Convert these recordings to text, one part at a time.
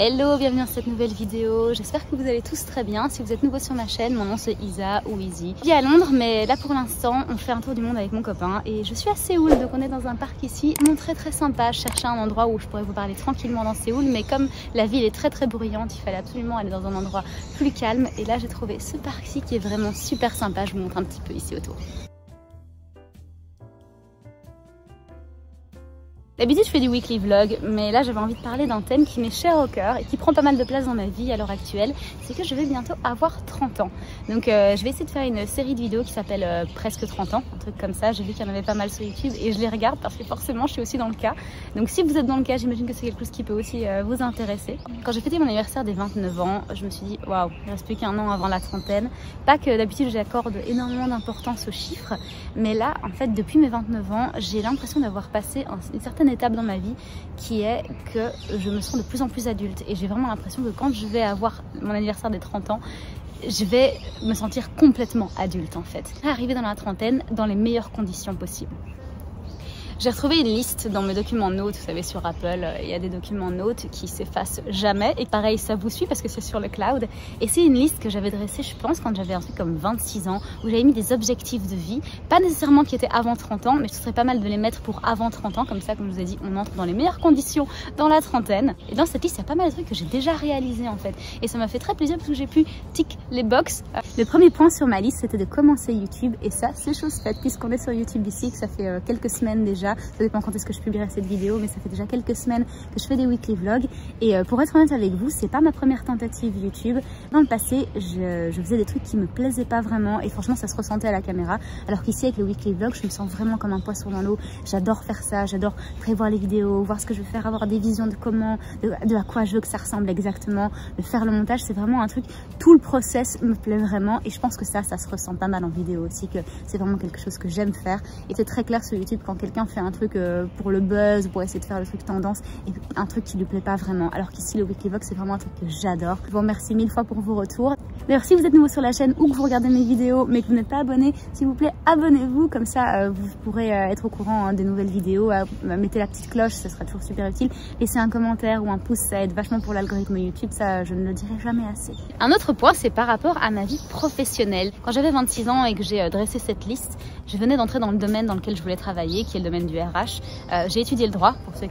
Hello, bienvenue dans cette nouvelle vidéo. J'espère que vous allez tous très bien. Si vous êtes nouveau sur ma chaîne, mon nom c'est Isa ou Izzy. Je vis à Londres, mais là pour l'instant, on fait un tour du monde avec mon copain et je suis à Séoul, donc on est dans un parc ici, très sympa. Je cherchais un endroit où je pourrais vous parler tranquillement dans Séoul, mais comme la ville est très bruyante, il fallait absolument aller dans un endroit plus calme. Et là, j'ai trouvé ce parc-ci qui est vraiment super sympa. Je vous montre un petit peu ici autour. D'habitude je fais du weekly vlog, mais là j'avais envie de parler d'un thème qui m'est cher au cœur et qui prend pas mal de place dans ma vie à l'heure actuelle. C'est que je vais bientôt avoir 30 ans. Donc je vais essayer de faire une série de vidéos qui s'appelle Presque 30 ans, un truc comme ça. J'ai vu qu'il y en avait pas mal sur YouTube et je les regarde parce que forcément je suis aussi dans le cas. Donc si vous êtes dans le cas, j'imagine que c'est quelque chose qui peut aussi vous intéresser. Quand j'ai fêté mon anniversaire des 29 ans, je me suis dit waouh, il ne reste plus qu'un an avant la trentaine. Pas que d'habitude j'accorde énormément d'importance aux chiffres, mais là en fait depuis mes 29 ans, j'ai l'impression d'avoir passé une certaine étape dans ma vie qui est que je me sens de plus en plus adulte et j'ai vraiment l'impression que quand je vais avoir mon anniversaire des 30 ans, je vais me sentir complètement adulte en fait. Arriver dans la trentaine dans les meilleures conditions possibles. J'ai retrouvé une liste dans mes documents notes, vous savez sur Apple, il y a des documents notes qui s'effacent jamais et pareil ça vous suit parce que c'est sur le cloud et c'est une liste que j'avais dressée je pense quand j'avais un truc comme 26 ans où j'avais mis des objectifs de vie, pas nécessairement qui étaient avant 30 ans mais ce serait pas mal de les mettre pour avant 30 ans comme ça comme je vous ai dit on entre dans les meilleures conditions dans la trentaine et dans cette liste il y a pas mal de trucs que j'ai déjà réalisés en fait et ça m'a fait très plaisir parce que j'ai pu tick les box. Le premier point sur ma liste c'était de commencer YouTube et ça c'est chose faite puisqu'on est sur YouTube ici que ça fait quelques semaines déjà. Ça dépend quand est-ce que je publierai cette vidéo, mais ça fait déjà quelques semaines que je fais des weekly vlogs. Et pour être honnête avec vous, c'est pas ma première tentative YouTube. Dans le passé, je faisais des trucs qui me plaisaient pas vraiment et franchement, ça se ressentait à la caméra. Alors qu'ici, avec le weekly vlog, je me sens vraiment comme un poisson dans l'eau. J'adore faire ça, j'adore prévoir les vidéos, voir ce que je vais faire, avoir des visions de comment, de à quoi je veux que ça ressemble exactement, de faire le montage. C'est vraiment un truc, tout le process me plaît vraiment et je pense que ça se ressent pas mal en vidéo aussi, que c'est vraiment quelque chose que j'aime faire. Et c'est très clair sur YouTube quand quelqu'un fait un truc pour le buzz, pour essayer de faire le truc tendance et un truc qui lui plaît pas vraiment. Alors qu'ici le weekly vlog c'est vraiment un truc que j'adore. Je vous remercie 1000 fois pour vos retours. D'ailleurs si vous êtes nouveau sur la chaîne ou que vous regardez mes vidéos mais que vous n'êtes pas abonné, s'il vous plaît abonnez-vous, comme ça vous pourrez être au courant des nouvelles vidéos. Mettez la petite cloche, ça sera toujours super utile. Laissez un commentaire ou un pouce, ça aide vachement pour l'algorithme YouTube, ça je ne le dirai jamais assez. Un autre point c'est par rapport à ma vie professionnelle. Quand j'avais 26 ans et que j'ai dressé cette liste, je venais d'entrer dans le domaine dans lequel je voulais travailler, qui est le domaine du RH. J'ai étudié le droit, pour ceux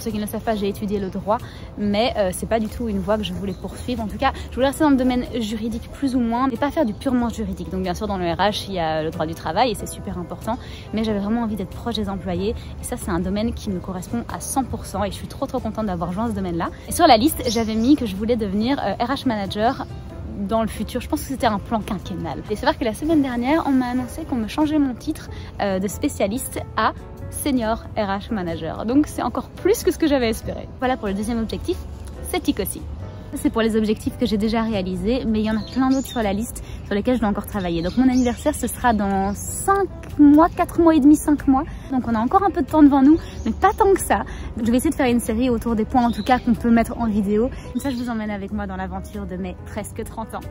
qui ne le savent pas, j'ai étudié le droit, mais c'est pas du tout une voie que je voulais poursuivre. En tout cas, je voulais rester dans le domaine juridique plus ou moins, et pas faire du purement juridique. Donc bien sûr, dans le RH, il y a le droit du travail et c'est super important, mais j'avais vraiment envie d'être proche des employés et ça, c'est un domaine qui me correspond à 100% et je suis trop contente d'avoir rejoint ce domaine-là. Et sur la liste, j'avais mis que je voulais devenir RH manager dans le futur. Je pense que c'était un plan quinquennal. Et c'est vrai que la semaine dernière, on m'a annoncé qu'on me changeait mon titre de spécialiste à Senior RH Manager. Donc c'est encore plus que ce que j'avais espéré. Voilà pour le deuxième objectif, c'est tic aussi. C'est pour les objectifs que j'ai déjà réalisés, mais il y en a plein d'autres sur la liste sur lesquels je dois encore travailler. Donc mon anniversaire, ce sera dans 5 mois, 4 mois et demi, 5 mois. Donc on a encore un peu de temps devant nous, mais pas tant que ça. Donc je vais essayer de faire une série autour des points en tout cas qu'on peut mettre en vidéo. Comme ça, je vous emmène avec moi dans l'aventure de mes presque 30 ans.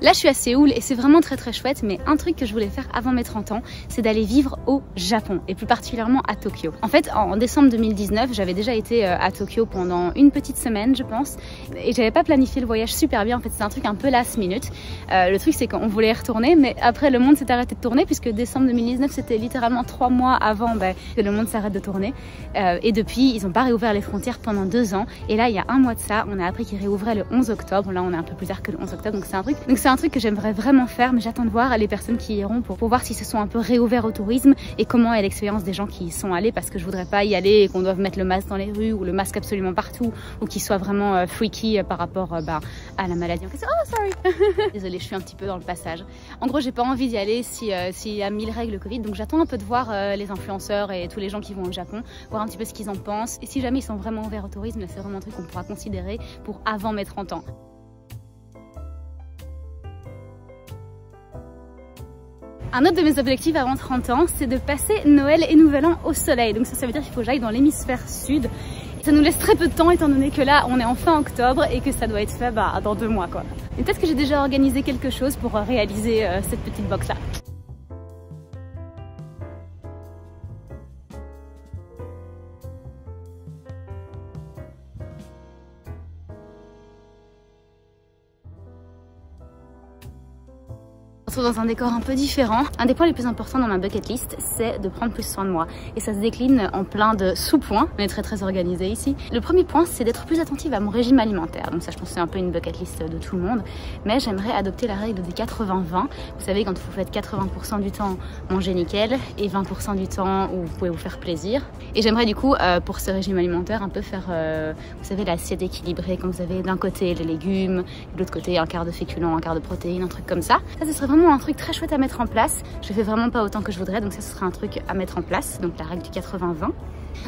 Là, je suis à Séoul et c'est vraiment très chouette, mais un truc que je voulais faire avant mes 30 ans, c'est d'aller vivre au Japon et plus particulièrement à Tokyo. En fait, en décembre 2019, j'avais déjà été à Tokyo pendant une petite semaine, je pense, et j'avais pas planifié le voyage super bien. En fait, c'est un truc un peu last minute. Le truc, c'est qu'on voulait y retourner, mais après, le monde s'est arrêté de tourner puisque décembre 2019, c'était littéralement 3 mois avant que le monde s'arrête de tourner. Et depuis, ils ont pas réouvert les frontières pendant 2 ans. Et là, il y a un mois de ça, on a appris qu'ils réouvraient le 11 octobre. Là, on est un peu plus tard que le 11 octobre, donc c'est un truc que j'aimerais vraiment faire, mais j'attends de voir les personnes qui iront pour voir si se sont un peu réouverts au tourisme et comment est l'expérience des gens qui y sont allés, parce que je voudrais pas y aller et qu'on doive mettre le masque dans les rues ou le masque absolument partout ou qu'il soit vraiment freaky par rapport à la maladie. Oh sorry désolée, je suis un petit peu dans le passage. En gros, j'ai pas envie d'y aller s'il y a 1000 règles Covid, donc j'attends un peu de voir les influenceurs et tous les gens qui vont au Japon, voir un petit peu ce qu'ils en pensent et si jamais ils sont vraiment ouverts au tourisme, c'est vraiment un truc qu'on pourra considérer pour avant mes 30 ans. Un autre de mes objectifs avant 30 ans, c'est de passer Noël et Nouvel An au soleil. Donc ça veut dire qu'il faut que j'aille dans l'hémisphère sud. Ça nous laisse très peu de temps étant donné que là on est en fin octobre et que ça doit être fait dans 2 mois quoi. Et peut-être que j'ai déjà organisé quelque chose pour réaliser cette petite box là. On se retrouve dans un décor un peu différent. Un des points les plus importants dans ma bucket list, c'est de prendre plus soin de moi. Et ça se décline en plein de sous-points. On est très organisé ici. Le premier point, c'est d'être plus attentive à mon régime alimentaire. Donc ça, je pense que c'est un peu une bucket list de tout le monde. Mais j'aimerais adopter la règle des 80-20. Vous savez, quand vous faites 80% du temps manger nickel et 20% du temps où vous pouvez vous faire plaisir. Et j'aimerais du coup, pour ce régime alimentaire, un peu faire, vous savez, l'assiette équilibrée. Quand vous avez d'un côté les légumes, de l'autre côté un quart de féculents, un quart de protéines, un truc comme ça. Ça, ce serait vraiment un truc très chouette à mettre en place. Je fais vraiment pas autant que je voudrais, donc ça ce serait un truc à mettre en place, donc la règle du 80-20.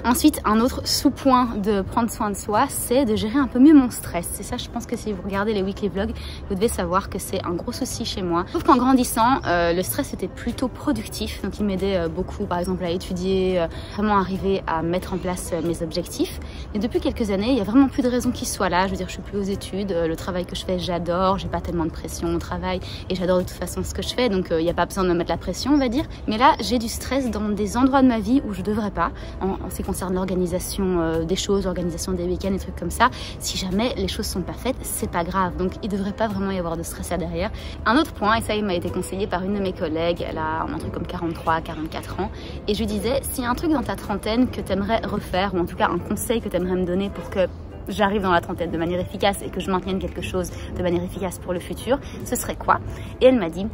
Ensuite, un autre sous-point de prendre soin de soi, c'est de gérer un peu mieux mon stress. C'est ça, je pense que si vous regardez les weekly vlogs, vous devez savoir que c'est un gros souci chez moi. Sauf qu'en grandissant, le stress était plutôt productif, donc il m'aidait beaucoup, par exemple, à étudier, vraiment arriver à mettre en place mes objectifs. Mais depuis quelques années, il y a vraiment plus de raison qu'il soit là. Je veux dire, je suis plus aux études, le travail que je fais, j'adore, j'ai pas tellement de pression au travail et j'adore de toute façon ce que je fais, donc il n'y a pas besoin de me mettre la pression, on va dire. Mais là, j'ai du stress dans des endroits de ma vie où je devrais pas. En ce qui concerne l'organisation des choses, l'organisation des week-ends, des trucs comme ça. Si jamais les choses sont pas faites, c'est pas grave. Donc il devrait pas vraiment y avoir de stress là derrière. Un autre point, et ça il m'a été conseillé par une de mes collègues, elle a un truc comme 43, 44 ans, et je lui disais, s'il y a un truc dans ta trentaine que tu aimerais refaire, ou en tout cas un conseil que tu aimerais me donner pour que j'arrive dans la trentaine de manière efficace et que je maintienne quelque chose de manière efficace pour le futur, ce serait quoi? Et elle m'a dit,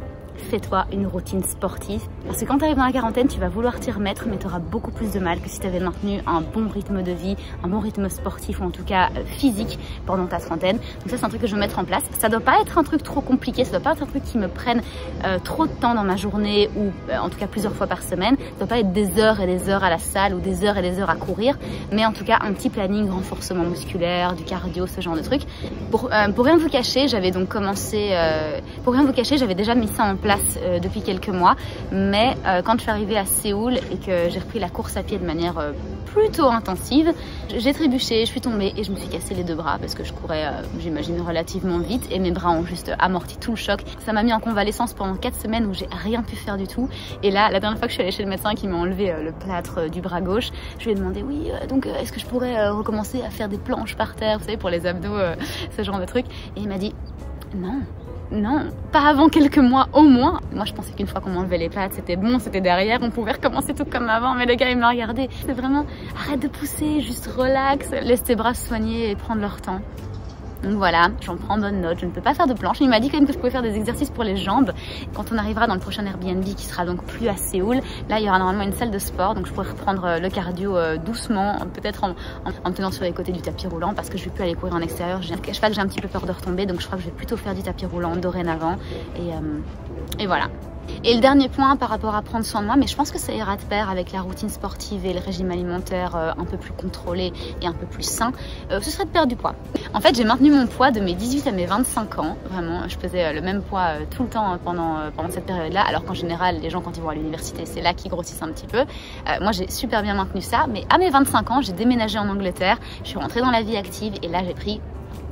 fais-toi une routine sportive. Parce que quand tu arrives dans la quarantaine, tu vas vouloir t'y remettre, mais tu auras beaucoup plus de mal que si tu avais maintenu un bon rythme de vie, un bon rythme sportif ou en tout cas physique pendant ta trentaine. Donc ça, c'est un truc que je veux mettre en place. Ça doit pas être un truc trop compliqué, ça doit pas être un truc qui me prenne trop de temps dans ma journée ou en tout cas plusieurs fois par semaine. Ça doit pas être des heures et des heures à la salle ou des heures et des heures à courir, mais en tout cas un petit planning, renforcement musculaire, du cardio, ce genre de trucs. Pour rien vous cacher, j'avais donc commencé, pour rien vous cacher, j'avais déjà mis ça en place depuis quelques mois, mais quand je suis arrivée à Séoul et que j'ai repris la course à pied de manière plutôt intensive, j'ai trébuché, je suis tombée et je me suis cassé les 2 bras parce que je courais, j'imagine, relativement vite et mes bras ont juste amorti tout le choc. Ça m'a mis en convalescence pendant 4 semaines où j'ai rien pu faire du tout. Et là, la dernière fois que je suis allée chez le médecin qui m'a enlevé le plâtre du bras gauche, je lui ai demandé, oui, donc est-ce que je pourrais recommencer à faire des planches par terre, vous savez, pour les abdos, ce genre de trucs. Et il m'a dit, non, pas avant quelques mois au moins. Moi je pensais qu'une fois qu'on m'enlevait les plâtres, c'était bon, c'était derrière, on pouvait recommencer tout comme avant, mais le gars il m'a regardé. C'est vraiment, arrête de pousser, juste relax, laisse tes bras se soigner et prendre leur temps. Donc voilà, j'en prends bonne note, je ne peux pas faire de planche. Il m'a dit quand même que je pouvais faire des exercices pour les jambes. Quand on arrivera dans le prochain Airbnb qui sera donc plus à Séoul, là il y aura normalement une salle de sport, donc je pourrais reprendre le cardio doucement, peut-être en me tenant sur les côtés du tapis roulant parce que je ne vais plus aller courir en extérieur. Je ne cache pas que j'ai un petit peu peur de retomber, donc je crois que je vais plutôt faire du tapis roulant dorénavant et voilà. Et le dernier point par rapport à prendre soin de moi, mais je pense que ça ira de pair avec la routine sportive et le régime alimentaire un peu plus contrôlé et un peu plus sain, ce serait de perdre du poids. En fait, j'ai maintenu mon poids de mes 18 à mes 25 ans, vraiment, je faisais le même poids tout le temps pendant cette période-là, alors qu'en général, les gens quand ils vont à l'université, c'est là qu'ils grossissent un petit peu. Moi, j'ai super bien maintenu ça, mais à mes 25 ans, j'ai déménagé en Angleterre, je suis rentrée dans la vie active et là, j'ai pris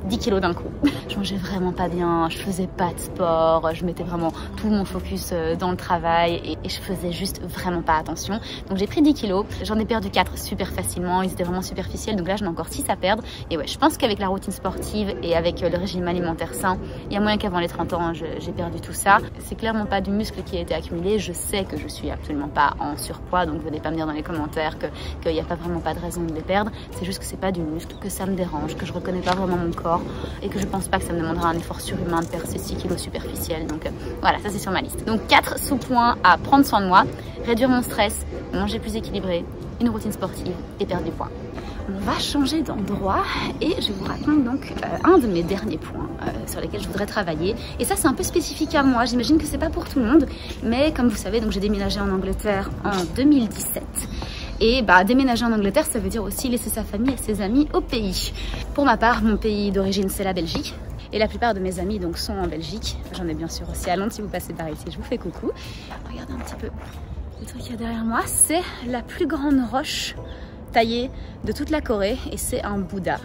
10 kilos d'un coup. Je mangeais vraiment pas bien, je faisais pas de sport, je mettais vraiment tout mon focus dans le travail et je faisais juste vraiment pas attention. Donc j'ai pris 10 kilos, j'en ai perdu 4 super facilement, ils étaient vraiment superficiels, donc là j'en ai encore 6 à perdre. Et ouais, je pense qu'avec la routine sportive et avec le régime alimentaire sain, il y a moyen qu'avant les 30 ans, j'ai perdu tout ça. C'est clairement pas du muscle qui a été accumulé, je sais que je suis absolument pas en surpoids, donc venez pas me dire dans les commentaires qu'il n'y a pas vraiment pas de raison de les perdre. C'est juste que c'est pas du muscle, que ça me dérange, que je reconnais pas vraiment mon corps et que je pense pas que ça me demandera un effort surhumain de perdre ces 6 kilos superficiels. Donc voilà, ça c'est sur ma liste. Donc 4 sous-points à prendre soin de moi: réduire mon stress, manger plus équilibré, une routine sportive et perdre du poids. On va changer d'endroit et je vous raconte donc un de mes derniers points sur lesquels je voudrais travailler. Et ça c'est un peu spécifique à moi, j'imagine que c'est pas pour tout le monde, mais comme vous savez, donc j'ai déménagé en Angleterre en 2017. Et déménager en Angleterre, ça veut dire aussi laisser sa famille et ses amis au pays. Pour ma part, mon pays d'origine, c'est la Belgique. Et la plupart de mes amis donc sont en Belgique. J'en ai bien sûr aussi à Londres. Si vous passez par ici, je vous fais coucou. Regardez un petit peu le truc qu'il y a derrière moi. C'est la plus grande roche taillé de toute la Corée et c'est un Bouddha.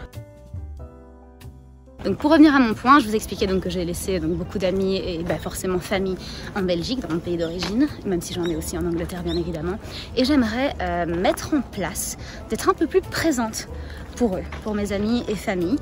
Donc pour revenir à mon point, je vous expliquais donc que j'ai laissé donc beaucoup d'amis et forcément famille en Belgique, dans mon pays d'origine, même si j'en ai aussi en Angleterre bien évidemment. Et j'aimerais mettre en place d'être un peu plus présente pour eux, pour mes amis et famille,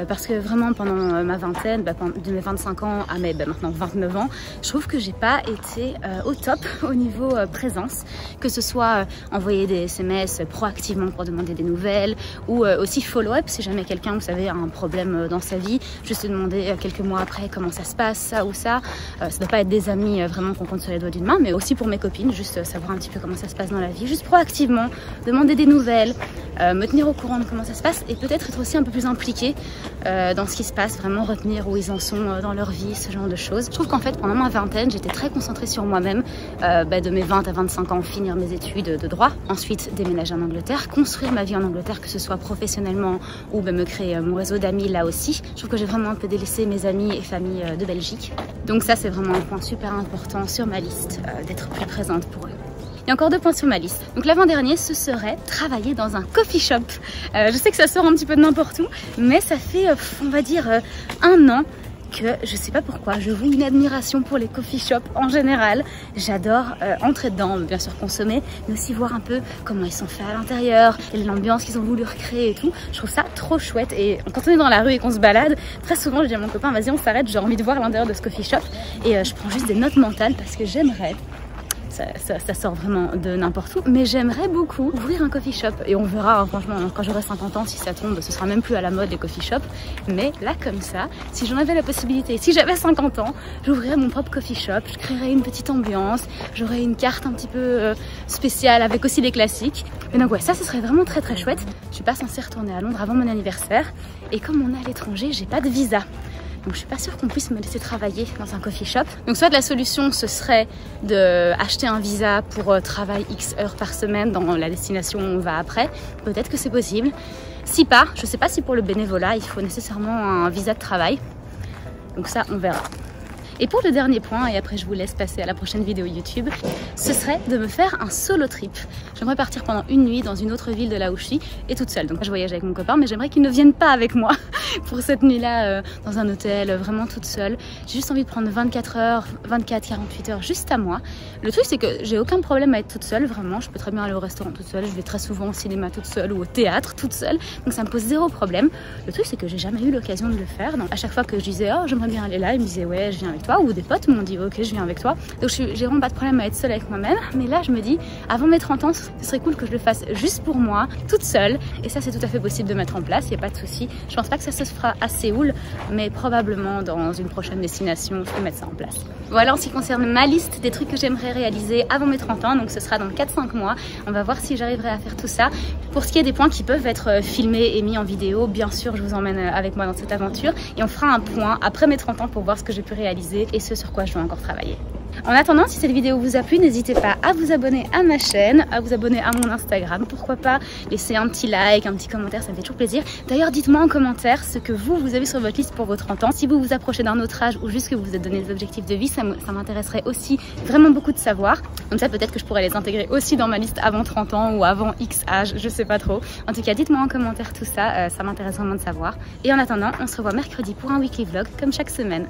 parce que vraiment pendant ma vingtaine, de mes 25 ans à mes maintenant 29 ans, je trouve que j'ai pas été au top au niveau présence, que ce soit envoyer des SMS proactivement pour demander des nouvelles ou aussi follow-up si jamais quelqu'un, vous savez, a un problème dans sa vie, juste demander quelques mois après comment ça se passe, ça ou ça. Ça ne doit pas être des amis vraiment qu'on compte sur les doigts d'une main, mais aussi pour mes copines, juste savoir un petit peu comment ça se passe dans la vie, juste proactivement, demander des nouvelles, me tenir au courant de comment ça se passe et peut-être être aussi un peu plus impliquée dans ce qui se passe, vraiment retenir où ils en sont dans leur vie, ce genre de choses. Je trouve qu'en fait pendant ma vingtaine j'étais très concentrée sur moi-même, de mes 20 à 25 ans finir mes études de droit, ensuite déménager en Angleterre, construire ma vie en Angleterre, que ce soit professionnellement ou me créer mon réseau d'amis là aussi. Je trouve que j'ai vraiment un peu délaissé mes amis et familles de Belgique, donc ça c'est vraiment un point super important sur ma liste, d'être plus présente pour eux. Il y a encore 2 points sur ma liste. Donc l'avant-dernier, ce serait travailler dans un coffee shop. Je sais que ça sort un petit peu de n'importe où, mais ça fait, on va dire, 1 an que je sais pas pourquoi, je voue une admiration pour les coffee shops en général. J'adore entrer dedans, bien sûr consommer, mais aussi voir un peu comment ils sont faits à l'intérieur, l'ambiance qu'ils ont voulu recréer et tout. Je trouve ça trop chouette. Et quand on est dans la rue et qu'on se balade, très souvent je dis à mon copain, vas-y on s'arrête, j'ai envie de voir l'intérieur de ce coffee shop. Et je prends juste des notes mentales parce que j'aimerais, ça sort vraiment de n'importe où, mais j'aimerais beaucoup ouvrir un coffee shop et on verra, hein, franchement, quand j'aurai 50 ans, si ça tombe, ce sera même plus à la mode les coffee shops, mais là comme ça, si j'en avais la possibilité, si j'avais 50 ans, j'ouvrirais mon propre coffee shop, je créerais une petite ambiance, j'aurais une carte un petit peu spéciale avec aussi les classiques. Et donc ouais, ça ce serait vraiment très très chouette. Je suis pas censée retourner à Londres avant mon anniversaire et comme on est à l'étranger, j'ai pas de visa. Donc je suis pas sûre qu'on puisse me laisser travailler dans un coffee shop. Donc soit la solution ce serait d'acheter un visa pour travail X heures par semaine dans la destination où on va après. Peut-être que c'est possible. Si pas, je sais pas si pour le bénévolat il faut nécessairement un visa de travail. Donc ça on verra. Et pour le dernier point, et après je vous laisse passer à la prochaine vidéo YouTube, ce serait de me faire un solo trip. J'aimerais partir pendant une nuit dans une autre ville de là où je suis et toute seule. Donc je voyage avec mon copain, mais j'aimerais qu'il ne vienne pas avec moi pour cette nuit-là dans un hôtel, vraiment toute seule. J'ai juste envie de prendre 24 heures, 24, 48 heures juste à moi. Le truc c'est que j'ai aucun problème à être toute seule, vraiment. Je peux très bien aller au restaurant toute seule, je vais très souvent au cinéma toute seule ou au théâtre toute seule. Donc ça me pose 0 problème. Le truc c'est que j'ai jamais eu l'occasion de le faire. Donc à chaque fois que je disais oh j'aimerais bien aller là, ils me disaient ouais je viens avec toi, ou des potes m'ont dit ok je viens avec toi. Donc j'ai vraiment pas de problème à être seule avec moi-même, mais là je me dis avant mes 30 ans ce serait cool que je le fasse juste pour moi, toute seule, et ça c'est tout à fait possible de mettre en place, il n'y a pas de souci. Je pense pas que ça se fera à Séoul, mais probablement dans une prochaine destination je peux mettre ça en place. Voilà en ce qui concerne ma liste des trucs que j'aimerais réaliser avant mes 30 ans, donc ce sera dans 4-5 mois, on va voir si j'arriverai à faire tout ça. Pour ce qui est des points qui peuvent être filmés et mis en vidéo, bien sûr je vous emmène avec moi dans cette aventure et on fera un point après mes 30 ans pour voir ce que j'ai pu réaliser et ce sur quoi je dois encore travailler. En attendant, si cette vidéo vous a plu, n'hésitez pas à vous abonner à ma chaîne, à vous abonner à mon Instagram, pourquoi pas laisser un petit like, un petit commentaire, ça me fait toujours plaisir. D'ailleurs, dites-moi en commentaire ce que vous avez sur votre liste pour vos 30 ans, si vous vous approchez d'un autre âge ou juste que vous vous êtes donné des objectifs de vie, ça m'intéresserait aussi vraiment beaucoup de savoir. Comme ça, peut-être que je pourrais les intégrer aussi dans ma liste avant 30 ans ou avant X âge, je sais pas trop. En tout cas, dites-moi en commentaire tout ça, ça m'intéresse vraiment de savoir. Et en attendant, on se revoit mercredi pour un weekly vlog comme chaque semaine.